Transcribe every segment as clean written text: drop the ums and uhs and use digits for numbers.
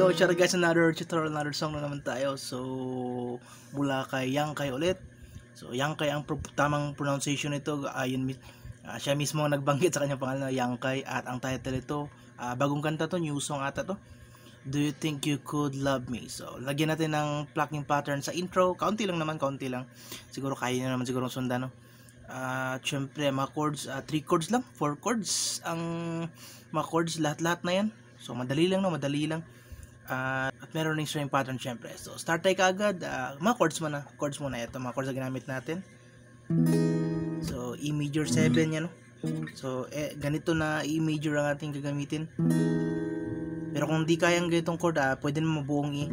Yo, shout out guys, another tutorial, another song na naman tayo. So, mula kay Yangkay ulit. So, Yangkay ang tamang pronunciation nito. Siya mismo ang nagbanggit sa kanyang pangalan na Yangkay. At ang title ito, bagong kanta to, new song ata to. Do You Think You Could Love Me? So, lagyan natin ng plucking pattern sa intro. Kaunti lang naman, kaunti lang. Siguro kaya nyo naman siguro sundan, no? Syempre, mga chords, 3 chords lang, 4 chords ang mga chords, lahat-lahat na yan. So madali lang, no, madali lang. At meron ng string pattern syempre. So start tayo kaagad, mga chords muna ito, mga chords na ginamit natin. So E major 7 yan, no? So ganito na E major ang ating gagamitin. Pero kung di kayang ganitong chord, pwede naman mabuong E.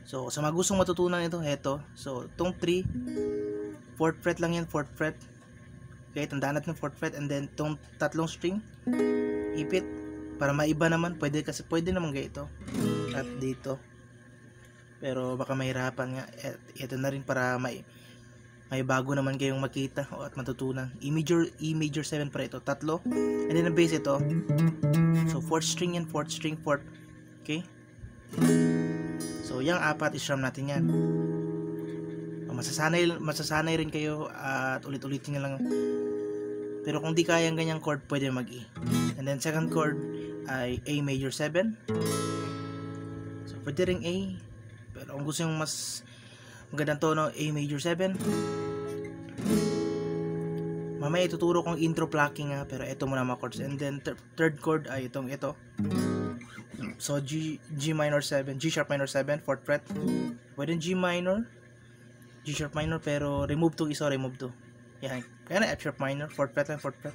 So sa mga gustong matutunan ito, heto. So itong 3, 4th fret lang yan, 4th fret. Okay, tandaan natin 4th fret, and then itong tatlong string, ipit. Para maiba naman, pwede naman ganito at dito. Pero baka mahirapan nga. Ito na rin para may bago naman kayong makita at matutunan. E major 7 para ito, tatlo. And then ang bass ito. So 4th string yan, 4th string, 4th. Okay? So yung apat i-strum natin yan. Masasanay rin kayo at ulit-ulitin nyo lang. Pero kung di kayang ganyang chord, pwede mag-E. And then second chord ay A major 7. So pwede ring A. Pero kung gusto yung mas magandang tono, A major 7. Mamaya ituturo kong intro plucking, pero ito muna mga chords. And then third chord ay ito. So G minor 7, G sharp minor 7, 4th fret. Pwede G minor, G sharp minor, pero remove to, remove to. Yan. Kaya na F sharp minor, 4th fret lang, 4th fret.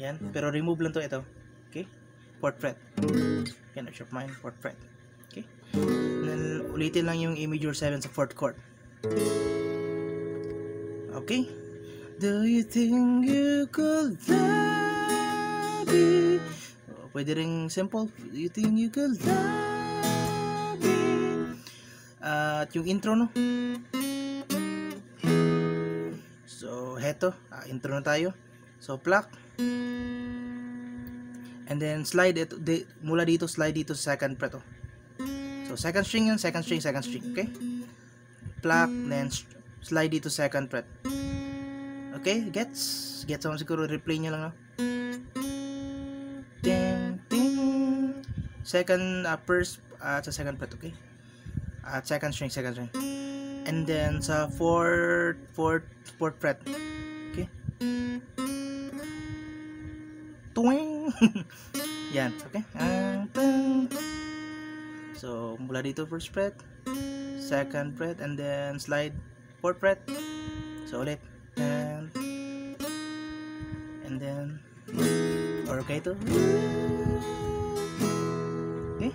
Yan. Pero remove lang to, ito. Okay? 4th fret. Yan, F sharp minor, 4th fret. Okay? And then, ulitin lang yung A major 7 sa 4th chord. Okay? Do you think you could love me? Pwede ring simple. Do you think you could love me? At yung intro, no? So, heto. Intro na tayo. So, pluck. And then, slide ito. Mula dito, slide dito sa second fret. So, second string yun. Second string. Okay? Pluck. Then, slide dito second fret. Okay? Gets naman siguro. Replay nyo lang, no? Ding, ding. Second, first, sa second fret. Okay? At second string. And then sa fourth fret. Okay? Tuwing. Yan, okay? So, mula dito first fret, second fret, and then slide 4th fret. So, ulit. And then or okay to. Okay?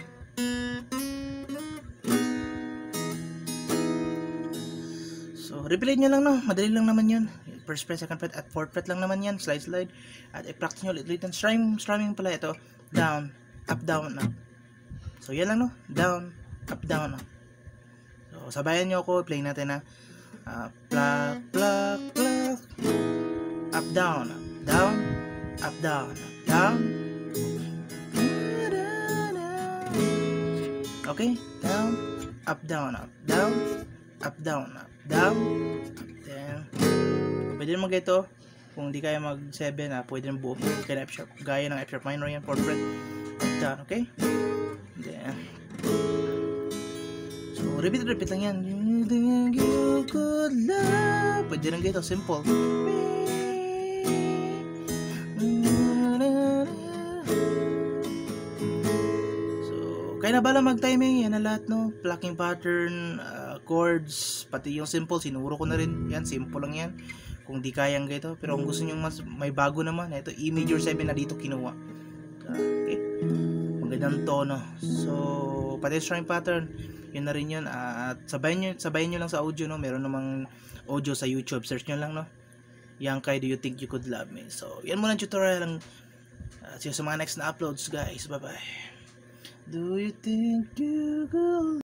So, replay nyo lang, no? Madali lang naman yun. First fret, second fret, at 4th fret lang naman yan. Slide. At i-practice nyo ulit. Strumming pala ito. Down, up, up. So, yan lang, no? Down, up. So, sabayan nyo ako. Play natin, na. Pluck. Up, down, up, down. Okay? Down, up, down. Then, pwede naman ganito. Kung di kaya mag 7, pwede naman buo. Kaya F sharp, gaya ng F sharp minor yan, 4th fret. Up, down, okay? Then, so repeat lang yan. You think you could love. Pwede rin ganito, simple. So kaya na bala mag-timing yan na lahat, no? Plucking pattern, chords, pati yung simple, sinuro ko na rin. Yan, simple lang yan. Kung di kayang ganito. Pero kung gusto nyo mas may bago naman, ito E major 7 na dito kinuha. Okay? Magandang tono. So, pati string pattern, yun na rin yun. At sabayin nyo lang sa audio, no? Meron namang audio sa YouTube. Search nyo lang, no? Yangkay, Do You Think You Could Love Me? So, yan muna ang tutorial lang. See you sa mga next na uploads, guys. Bye-bye. Do you think you could